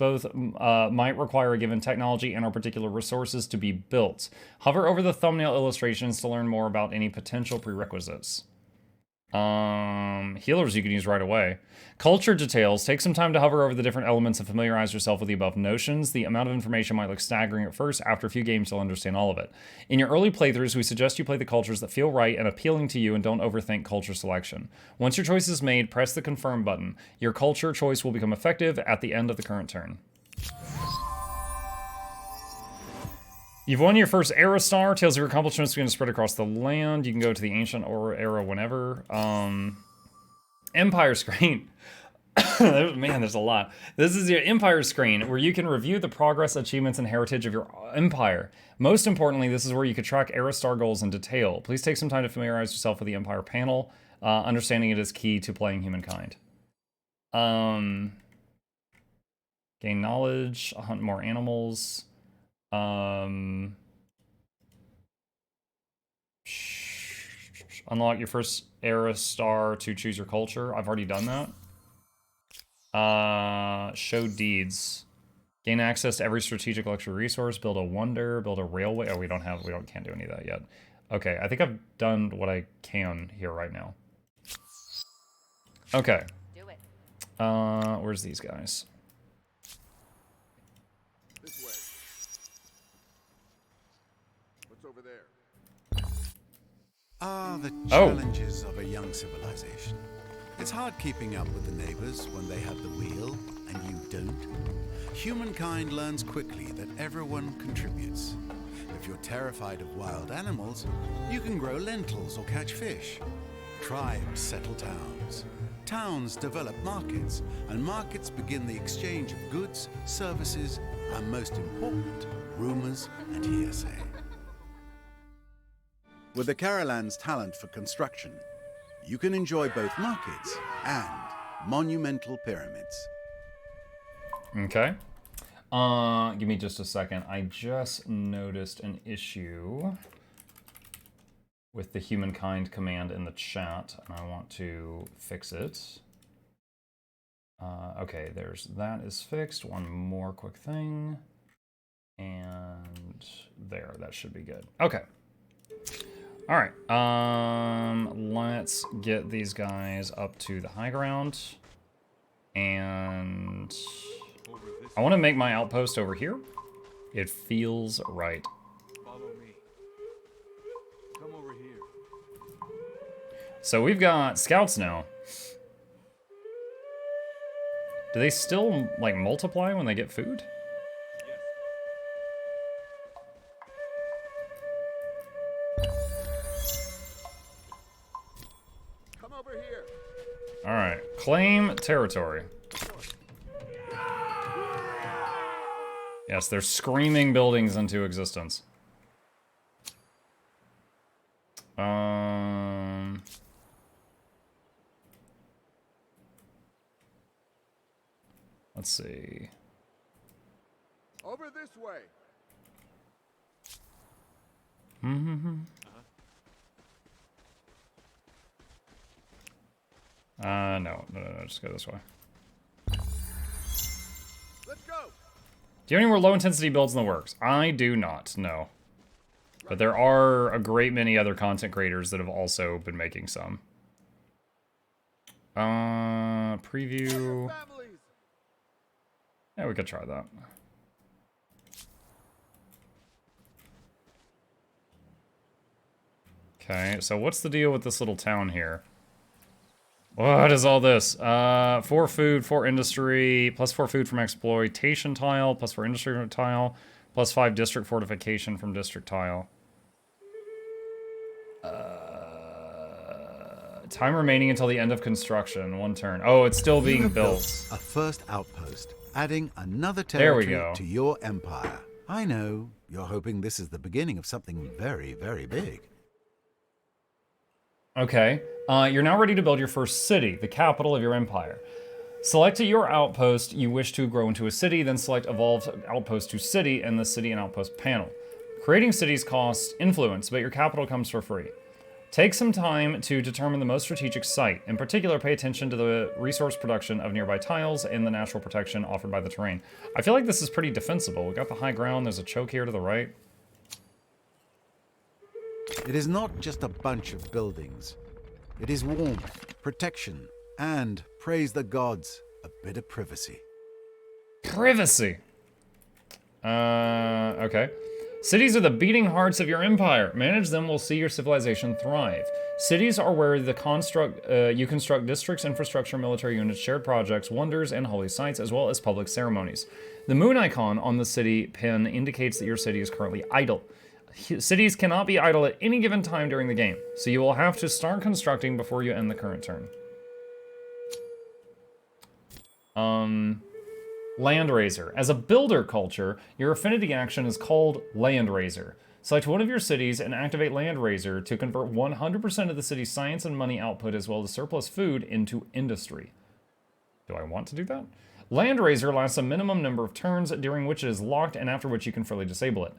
both might require a given technology and or particular resources to be built. Hover over the thumbnail illustrations to learn more about any potential prerequisites. Healers you can use right away. Culture details. Take some time to hover over the different elements and familiarize yourself with the above notions. The amount of information might look staggering at first. After a few games, you'll understand all of it. In your early playthroughs, we suggest you play the cultures that feel right and appealing to you and don't overthink culture selection. Once your choice is made, press the confirm button. Your culture choice will become effective at the end of the current turn. You've won your first Era Star. Tales of your accomplishments begin to spread across the land. You can go to the Ancient Era whenever. Empire screen. Man, there's a lot. This is your Empire screen, where you can review the progress, achievements, and heritage of your Empire. Most importantly, this is where you can track Era Star goals in detail. Please take some time to familiarize yourself with the Empire panel. Understanding it is key to playing Humankind. Gain knowledge, hunt more animals. Unlock your first Era Star to choose your culture. I've already done that. Show deeds. Gain access to every strategic luxury resource. Build a wonder. Build a railway. Oh, can't do any of that yet. Okay, I think I've done what I can here right now. Okay. Do it. Where's these guys? This way. What's over there? Ah, the challenges of a young civilization. It's hard keeping up with the neighbors when they have the wheel and you don't. Humankind learns quickly that everyone contributes. If you're terrified of wild animals, you can grow lentils or catch fish. Tribes settle towns. Towns develop markets, and markets begin the exchange of goods, services, and most important, rumors and hearsay. With the Caralan's talent for construction, you can enjoy both markets and monumental pyramids. Okay. Give me just a second. I just noticed an issue with the Humankind command in the chat, and I want to fix it. Okay, that is fixed. One more quick thing. And there, that should be good. Okay. All right, let's get these guys up to the high ground. And I want to make my outpost over here. It feels right. Follow me. Come over here. So we've got scouts now. Do they still, like, multiply when they get food? Come over here. All right, claim territory. Yes, they're screaming buildings into existence. Let's see. Over this way. No, just go this way. Let's go. Do you have any more low-intensity builds in the works? I do not, no. But there are a great many other content creators that have also been making some. Preview. Yeah, we could try that. Okay, so what's the deal with this little town here? What is all this? 4 food, 4 industry, plus 4 food from exploitation tile, plus 4 industry from tile, plus 5 district fortification from district tile. Time remaining until the end of construction. 1 turn. Oh, it's still being built. A first outpost, adding another territory There we go. to your empire. I know, you're hoping this is the beginning of something very, very big. Okay, you're now ready to build your first city, the capital of your empire. Select your outpost you wish to grow into a city, then select Evolve Outpost to City in the City and Outpost panel. Creating cities costs influence, but your capital comes for free. Take some time to determine the most strategic site. In particular, pay attention to the resource production of nearby tiles and the natural protection offered by the terrain. I feel like this is pretty defensible. We got the high ground. There's a choke here to the right. It is not just a bunch of buildings. It is warmth, protection, and, praise the gods, a bit of privacy. Privacy. Okay. Cities are the beating hearts of your empire. Manage them will see your civilization thrive. Cities are where you construct districts, infrastructure, military units, shared projects, wonders, and holy sites, as well as public ceremonies. The moon icon on the city pin indicates that your city is currently idle. Cities cannot be idle at any given time during the game, so you will have to start constructing before you end the current turn. Landraiser. As a builder culture, your affinity action is called Landraiser. Select one of your cities and activate Landraiser to convert 100% of the city's science and money output as well as surplus food into industry. Do I want to do that? Landraiser lasts a minimum number of turns during which it is locked and after which you can freely disable it.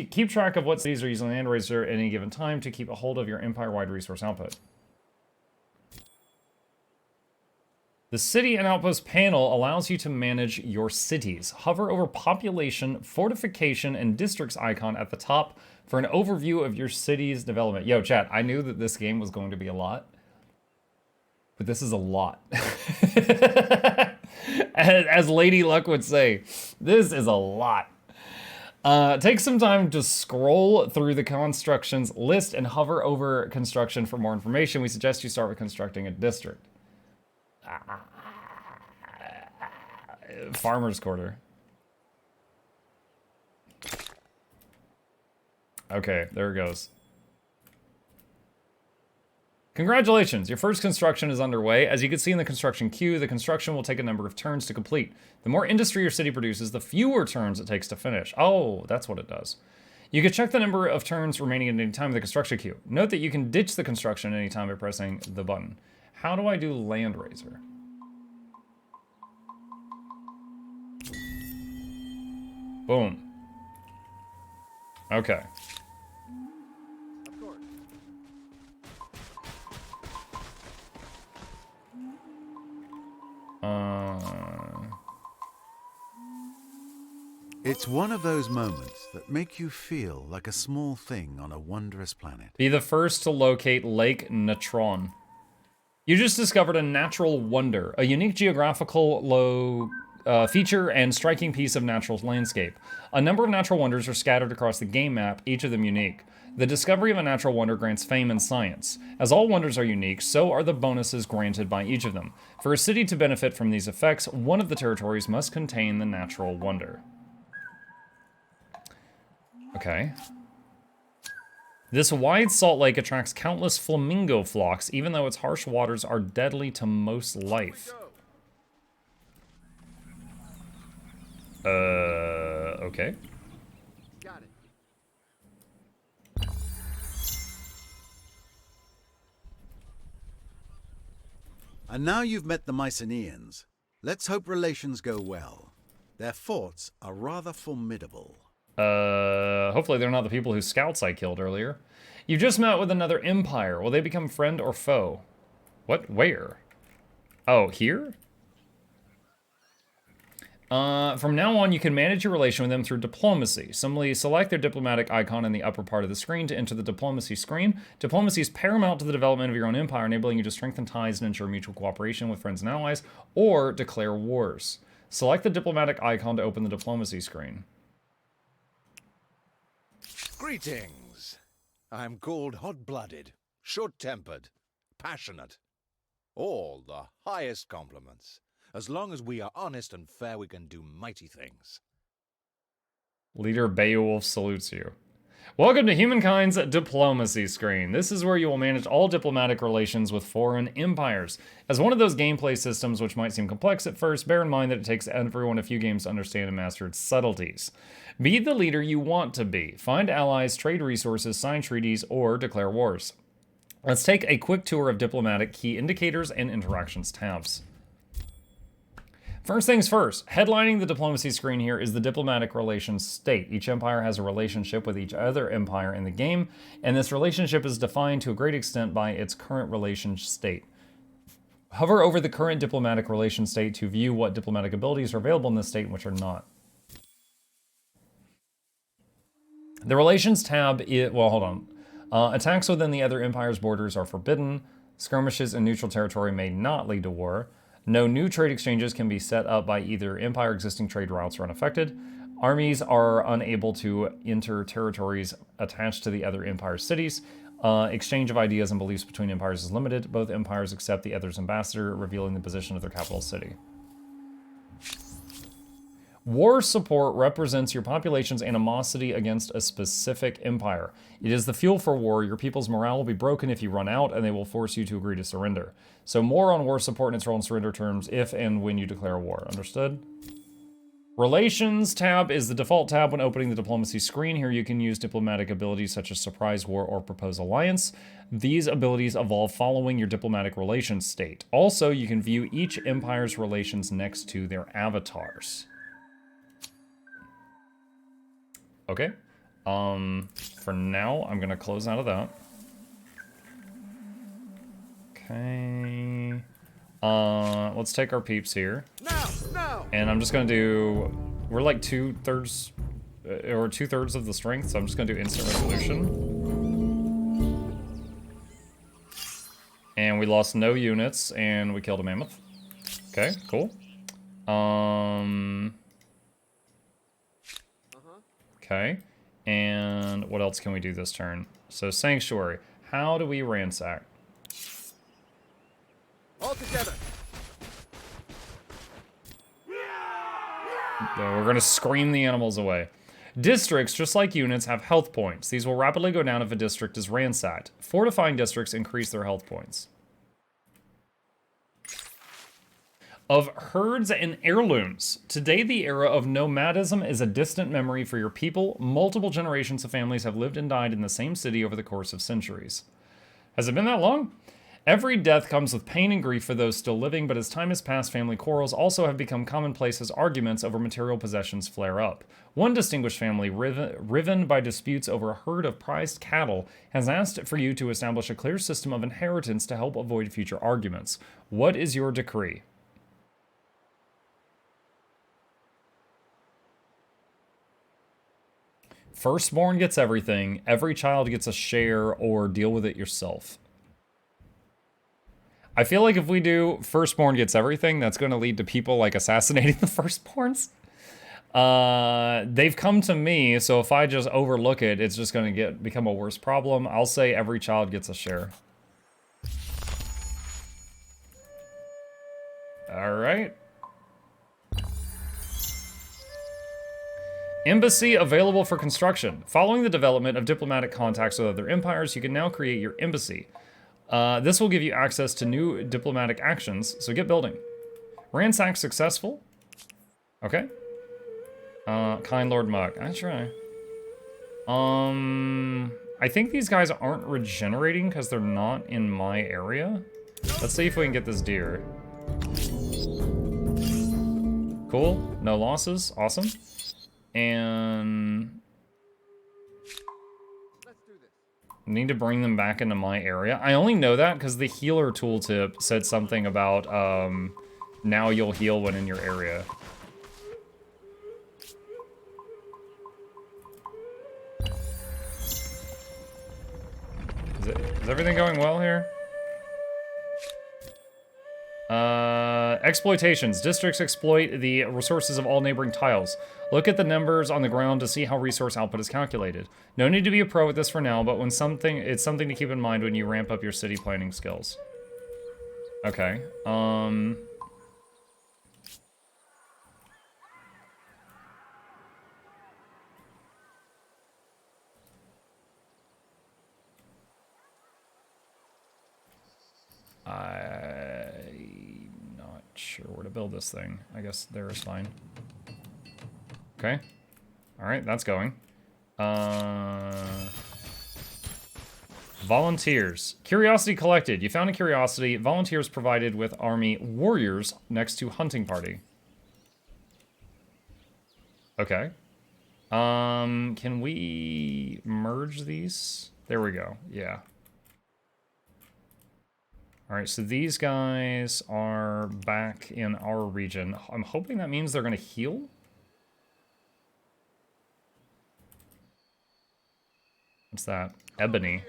Keep track of what cities are using Landraiser at any given time to keep a hold of your empire-wide resource output. The City and Outpost panel allows you to manage your cities. Hover over Population, Fortification, and Districts icon at the top for an overview of your city's development. Yo, chat, I knew that this game was going to be a lot, but this is a lot. As Lady Luck would say, this is a lot. Take some time to scroll through the constructions list and hover over construction for more information. We suggest you start with constructing a district. Farmer's quarter. Okay, there it goes. Congratulations, your first construction is underway. As you can see in the construction queue, the construction will take a number of turns to complete. The more industry your city produces, the fewer turns it takes to finish. Oh, that's what it does. You can check the number of turns remaining at any time in the construction queue. Note that you can ditch the construction at any time by pressing the button. How do I do Landraiser? Boom. Okay. It's one of those moments that make you feel like a small thing on a wondrous planet. Be the first to locate Lake Natron. You just discovered a natural wonder, a unique geographical feature and striking piece of natural landscape. A number of natural wonders are scattered across the game map, each of them unique. The discovery of a natural wonder grants fame in science. As all wonders are unique, so are the bonuses granted by each of them. For a city to benefit from these effects, one of the territories must contain the natural wonder. Okay. This wide salt lake attracts countless flamingo flocks, even though its harsh waters are deadly to most life. Okay. Got it. And now you've met the Mycenaeans. Let's hope relations go well. Their forts are rather formidable. Hopefully they're not the people whose scouts I killed earlier. You've just met with another empire. Will they become friend or foe? What? Where? Oh, here? From now on, you can manage your relation with them through diplomacy. Simply select their diplomatic icon in the upper part of the screen to enter the diplomacy screen. Diplomacy is paramount to the development of your own empire, enabling you to strengthen ties and ensure mutual cooperation with friends and allies, or declare wars. Select the diplomatic icon to open the diplomacy screen. Greetings. I'm called hot-blooded, short-tempered, passionate. All the highest compliments. As long as we are honest and fair, we can do mighty things. Leader Beowulf salutes you. Welcome to Humankind's diplomacy screen. This is where you will manage all diplomatic relations with foreign empires. As one of those gameplay systems which might seem complex at first, bear in mind that it takes everyone a few games to understand and master its subtleties. Be the leader you want to be. Find allies, trade resources, sign treaties, or declare wars. Let's take a quick tour of diplomatic key indicators and interactions tabs. First things first, headlining the diplomacy screen here is the diplomatic relations state. Each empire has a relationship with each other empire in the game, and this relationship is defined to a great extent by its current relation state. Hover over the current diplomatic relation state to view what diplomatic abilities are available in this state and which are not. The relations tab hold on. Attacks within the other empire's borders are forbidden. Skirmishes in neutral territory may not lead to war. No new trade exchanges can be set up by either empire. Existing trade routes are unaffected. Armies are unable to enter territories attached to the other empire's cities. Exchange of ideas and beliefs between empires is limited. Both empires accept the other's ambassador, revealing the position of their capital city. War support represents your population's animosity against a specific empire. It is the fuel for war. Your people's morale will be broken if you run out, and they will force you to agree to surrender. So more on war support and its role in surrender terms if and when you declare war. Understood? Relations tab is the default tab when opening the diplomacy screen. Here you can use diplomatic abilities such as surprise war or propose alliance. These abilities evolve following your diplomatic relations state. Also, you can view each empire's relations next to their avatars. Okay, for now, I'm gonna close out of that. Okay, let's take our peeps here. Now! And I'm just gonna do, we're like two-thirds of the strength, so I'm just gonna do instant resolution. And we lost no units, and we killed a mammoth. Okay, cool. Okay, and what else can we do this turn? So Sanctuary, how do we ransack? All together! We're gonna scream the animals away. Districts, just like units, have health points. These will rapidly go down if a district is ransacked. Fortifying districts increase their health points. Of herds and heirlooms. Today, the era of nomadism is a distant memory for your people. Multiple generations of families have lived and died in the same city over the course of centuries. Has it been that long? Every death comes with pain and grief for those still living, but as time has passed, family quarrels also have become commonplace as arguments over material possessions flare up. One distinguished family, riven by disputes over a herd of prized cattle, has asked for you to establish a clear system of inheritance to help avoid future arguments. What is your decree? Firstborn gets everything, every child gets a share, or deal with it yourself. I feel like if we do firstborn gets everything, that's going to lead to people like assassinating the firstborns. They've come to me, so if I just overlook it, it's just going to become a worse problem. I'll say every child gets a share. All right. Embassy available for construction. Following the development of diplomatic contacts with other empires, you can now create your embassy. This will give you access to new diplomatic actions, so get building. Ransack successful. Okay. Kind Lord Muck. I try. I think these guys aren't regenerating because they're not in my area. Let's see if we can get this deer. Cool. No losses. Awesome. And need to bring them back into my area. I only know that because the healer tooltip said something about now you'll heal when in your area. Is everything going well here? Exploitations. Districts exploit the resources of all neighboring tiles. Look at the numbers on the ground to see how resource output is calculated. No need to be a pro at this for now, but it's something to keep in mind when you ramp up your city planning skills. Okay. I'm not sure where to build this thing. I guess there is fine. Okay. Alright, that's going. Volunteers. Curiosity collected. You found a curiosity. Volunteers provided with army warriors next to hunting party. Okay. Can we merge these? There we go. Yeah. All right, so these guys are back in our region. I'm hoping that means they're going to heal. What's that? Ebony.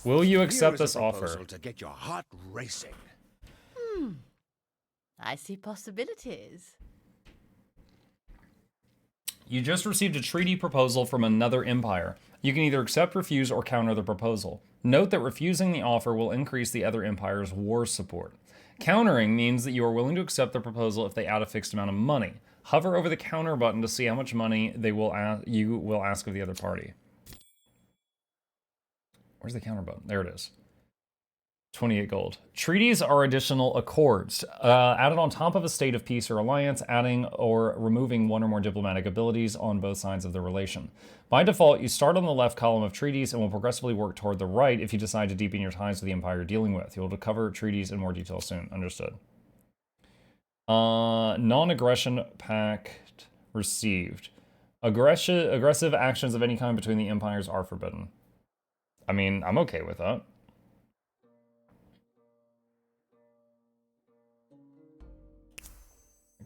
Will you accept Here is this a offer? proposal to get your heart racing. I see possibilities. You just received a treaty proposal from another empire. You can either accept, refuse, or counter the proposal. Note that refusing the offer will increase the other empire's war support. Countering means that you are willing to accept the proposal if they add a fixed amount of money. Hover over the counter button to see how much money you will ask of the other party. Where's the counter button? There it is. 28 gold. Treaties are additional accords, added on top of a state of peace or alliance, adding or removing one or more diplomatic abilities on both sides of the relation. By default, you start on the left column of treaties and will progressively work toward the right if you decide to deepen your ties with the empire you're dealing with. You'll cover treaties in more detail soon. Understood. Non-aggression pact received. Aggressive actions of any kind between the empires are forbidden. I mean, I'm okay with that.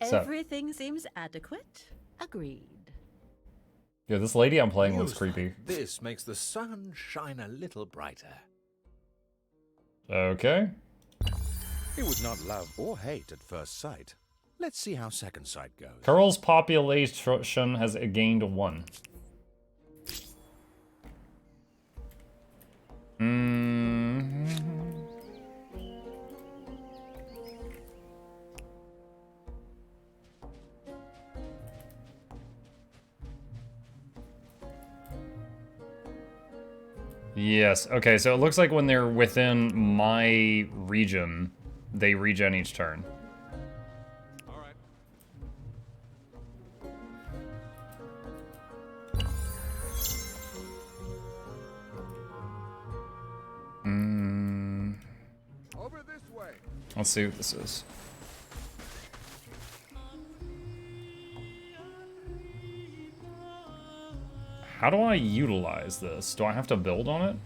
Everything seems adequate. Agreed. Yeah, this lady I'm playing looks creepy. This makes the sun shine a little brighter. Okay. It was not love or hate at first sight. Let's see how second sight goes. Curl's population has gained 1. Yes, okay, so it looks like when they're within my region, they regen each turn. All right. Over this way. Let's see what this is. How do I utilize this? Do I have to build on it?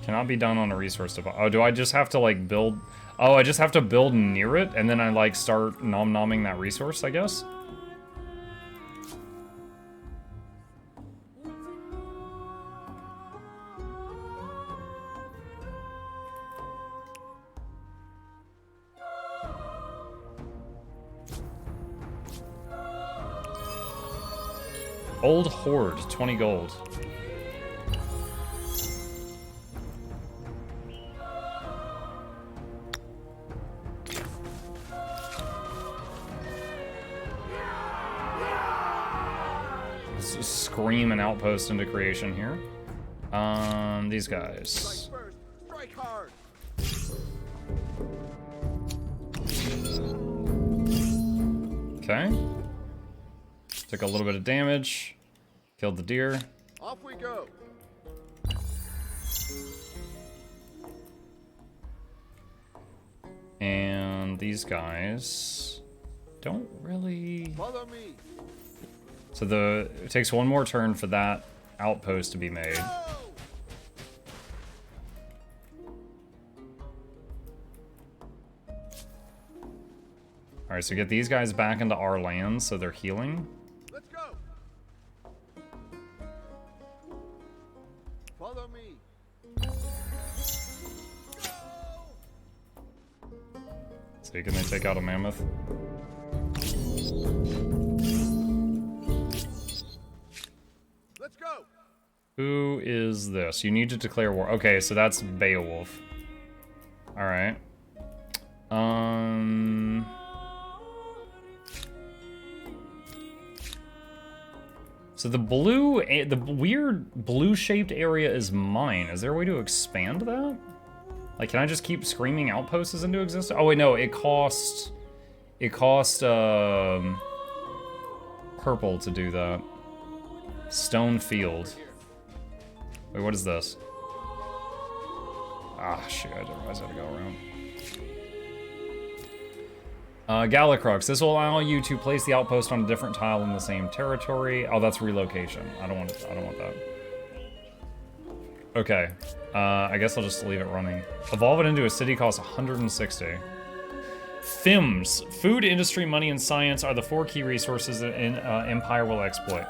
Cannot be done on a resource deposit. Oh, do I just have to like build? Oh, I just have to build near it and then I like start nom-nomming that resource, I guess? Old Horde, 20 gold. Let's just scream an outpost into creation here. These guys. Strike first. Strike hard. Okay. Took a little bit of damage. Killed the deer. Off we go. And these guys don't really... Follow me. So it takes one more turn for that outpost to be made. Alright, so get these guys back into our land so they're healing. Let's go. Follow me. So can they take out a mammoth? Let's go. Who is this? You need to declare war. Okay, so that's Beowulf. Alright. So the weird blue-shaped area is mine. Is there a way to expand that? Like, can I just keep screaming outposts into existence? Oh wait, no, it cost purple to do that. Stone field. Wait, what is this? Ah, shoot, I didn't realize I had to go around. Galacrux. This will allow you to place the outpost on a different tile in the same territory. Oh, that's relocation. I don't want that. Okay. I guess I'll just leave it running. Evolve it into a city costs 160. FIMS. Food, industry, money, and science are the 4 key resources that Empire will exploit.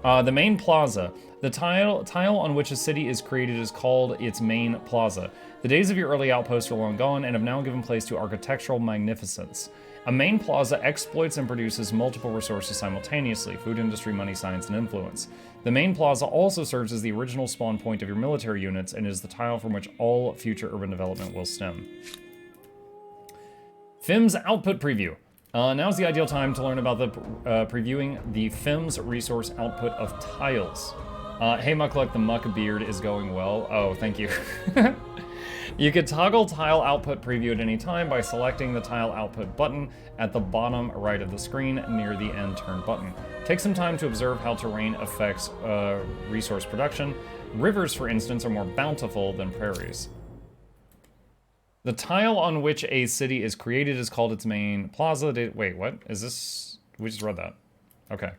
The main plaza. The tile on which a city is created is called its main plaza. The days of your early outposts are long gone and have now given place to architectural magnificence. A main plaza exploits and produces multiple resources simultaneously: food, industry, money, science, and influence. The main plaza also serves as the original spawn point of your military units and is the tile from which all future urban development will stem. FIMS output preview. Now's the ideal time to learn about the previewing the FIMS resource output of tiles. Hey Mukluk, the muck beard is going well. Oh, thank you. You could toggle tile output preview at any time by selecting the tile output button at the bottom right of the screen near the end turn button. Take some time to observe how terrain affects resource production. Rivers, for instance, are more bountiful than prairies. The tile on which a city is created is called its main plaza. Wait, what? Is this? We just read that. Okay.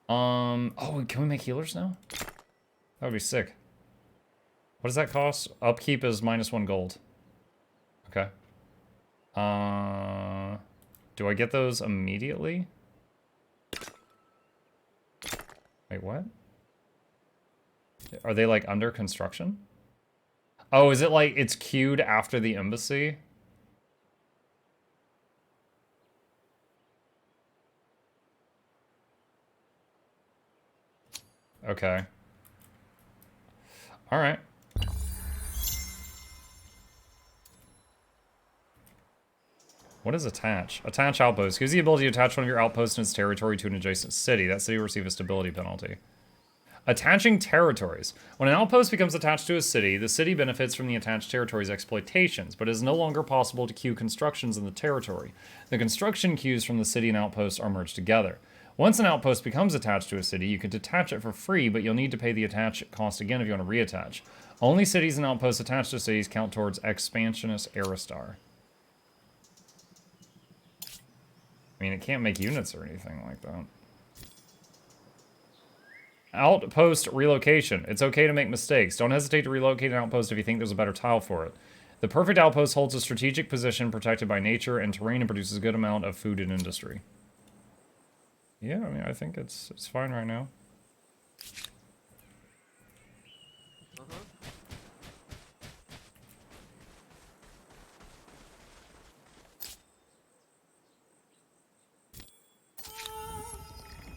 Oh, can we make healers now? That would be sick. What does that cost? Upkeep is -1 gold. Okay. Do I get those immediately? Wait, what? Are they like under construction? Oh, is it like it's queued after the embassy? Okay. All right. What is attach? Attach outpost. Gives the ability to attach one of your outposts in its territory to an adjacent city. That city will receive a stability penalty. Attaching territories. When an outpost becomes attached to a city, the city benefits from the attached territory's exploitations, but it is no longer possible to queue constructions in the territory. The construction queues from the city and outposts are merged together. Once an outpost becomes attached to a city, you can detach it for free, but you'll need to pay the attach cost again if you want to reattach. Only cities and outposts attached to cities count towards Expansionist Aristar. I mean, it can't make units or anything like that. Outpost relocation. It's okay to make mistakes. Don't hesitate to relocate an outpost if you think there's a better tile for it. The perfect outpost holds a strategic position protected by nature and terrain and produces a good amount of food and industry. Yeah, I mean, I think it's fine right now.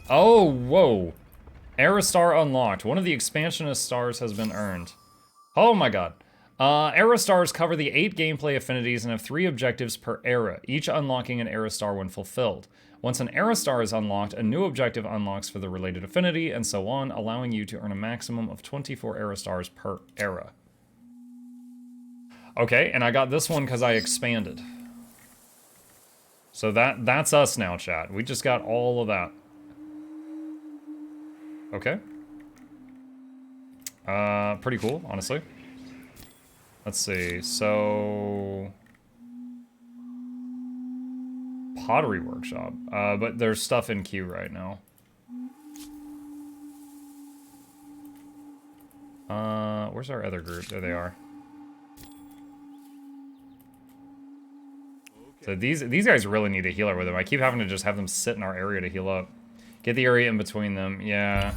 Oh, whoa. Aristar unlocked. One of the expansionist stars has been earned. Oh my god. Aristars cover the 8 gameplay affinities and have 3 objectives per era, each unlocking an Aristar when fulfilled. Once an Aristar is unlocked, a new objective unlocks for the related affinity, and so on, allowing you to earn a maximum of 24 Aristars per era. Okay, and I got this one because I expanded. So that's us now, chat. We just got all of that. Okay. Pretty cool, honestly. Let's see, so... Pottery workshop. But there's stuff in queue right now. Where's our other group? There they are. So these guys really need a healer with them. I keep having to just have them sit in our area to heal up. Get the area in between them. Yeah.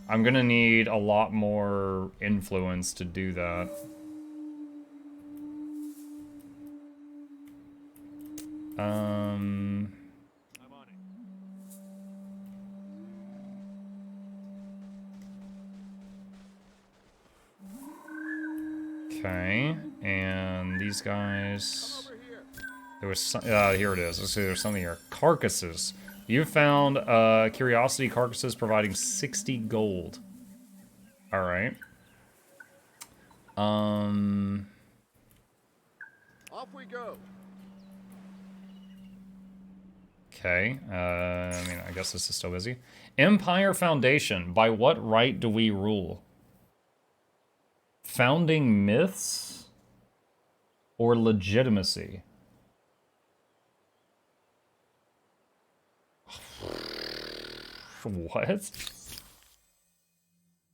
I'm gonna need a lot more influence to do that. I'm on it. Okay, and these guys... There was some, here it is. Let's see, there's something here. Carcasses. You found curiosity carcasses providing 60 gold. All right. Off we go. Okay. I mean, I guess this is still busy. Empire Foundation. By what right do we rule? Founding myths or legitimacy? What?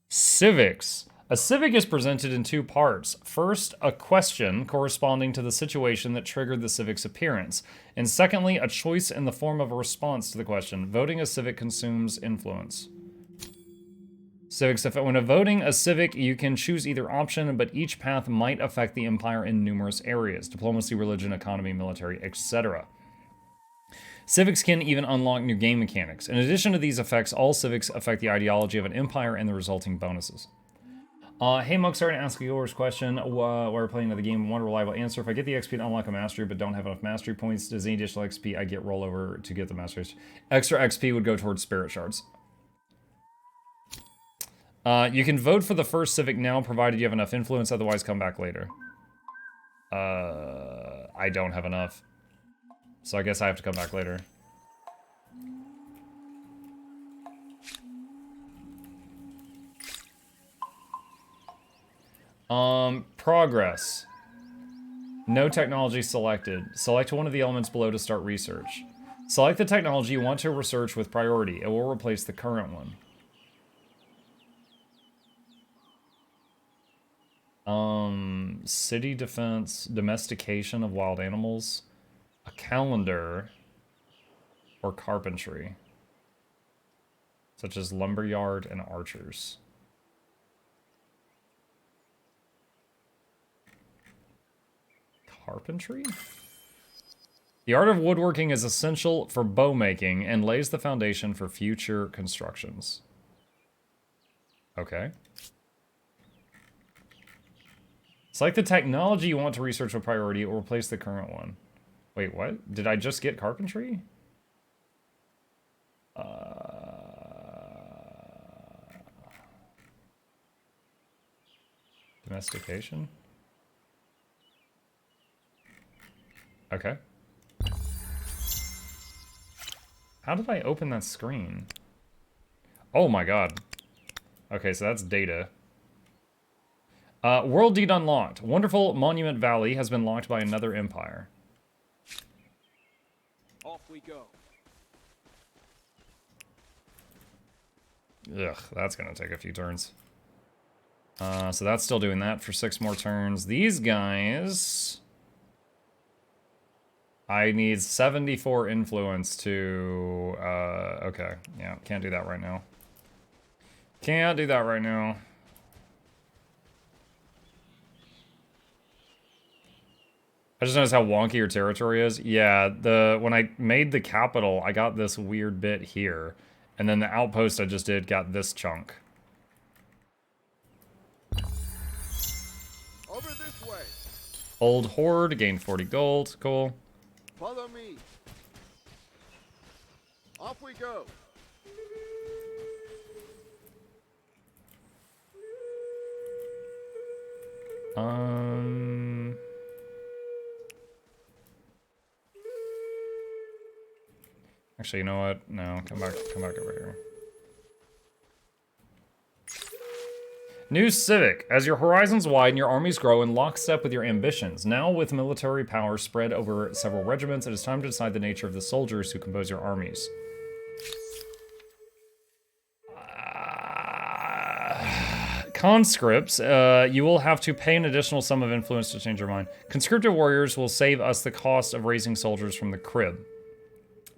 Civics. A civic is presented in two parts. First, a question corresponding to the situation that triggered the civic's appearance. And secondly, a choice in the form of a response to the question. Voting a civic consumes influence. Civics. When voting a civic, you can choose either option, but each path might affect the empire in numerous areas. Diplomacy, religion, economy, military, etc. Civics can even unlock new game mechanics. In addition to these effects, all civics affect the ideology of an empire and the resulting bonuses. Hey Mug, sorry to ask yours question while we're playing the game. One reliable answer. If I get the XP to unlock a mastery but don't have enough mastery points, does any additional XP I get roll over to get the masteries? Extra XP would go towards spirit shards. You can vote for the first civic now, provided you have enough influence, otherwise come back later. I don't have enough. So I guess I have to come back later. Progress. No technology selected. Select one of the elements below to start research. Select the technology you want to research with priority. It will replace the current one. City defense, domestication of wild animals, a calendar, or carpentry, such as lumberyard and archers. Carpentry? The art of woodworking is essential for bow making and lays the foundation for future constructions. Okay. Select the technology you want to research with priority or replace the current one. Wait, what? Did I just get carpentry? Domestication? Okay. How did I open that screen? Oh my god. Okay, so that's data. World Deed unlocked. Wonderful Monument Valley has been locked by another empire. Off we go. Ugh, that's gonna take a few turns. So that's still doing that for 6 more turns. These guys... I need 74 influence to... okay, yeah, can't do that right now. Can't do that right now. I just noticed how wonky your territory is. Yeah, when I made the capital, I got this weird bit here. And then the outpost I just did got this chunk. Over this way. Old Horde, gained 40 gold. Cool. Follow me. Off we go. Actually, you know what? No, come back over here. New Civic. As your horizons widen, your armies grow in lockstep with your ambitions. Now, with military power spread over several regiments, it is time to decide the nature of the soldiers who compose your armies. Conscripts, you will have to pay an additional sum of influence to change your mind. Conscripted warriors will save us the cost of raising soldiers from the crib.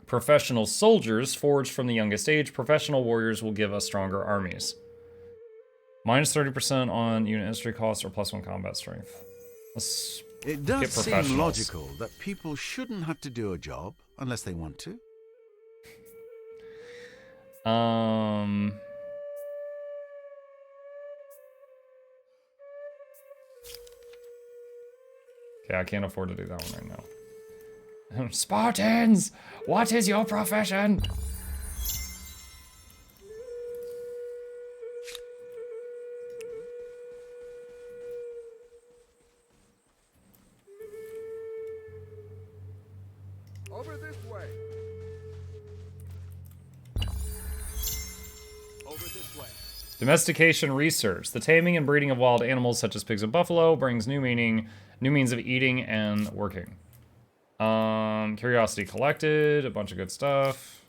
Professional soldiers, forged from the youngest age, professional warriors will give us stronger armies. Minus 30% on unit history cost or +1 combat strength. Let's It does seem logical that people shouldn't have to do a job unless they want to. Okay, I can't afford to do that one right now. Spartans! What is your profession? Over this way. Over this way. Domestication research. The taming and breeding of wild animals such as pigs and buffalo brings new means of eating and working. Curiosity collected, a bunch of good stuff.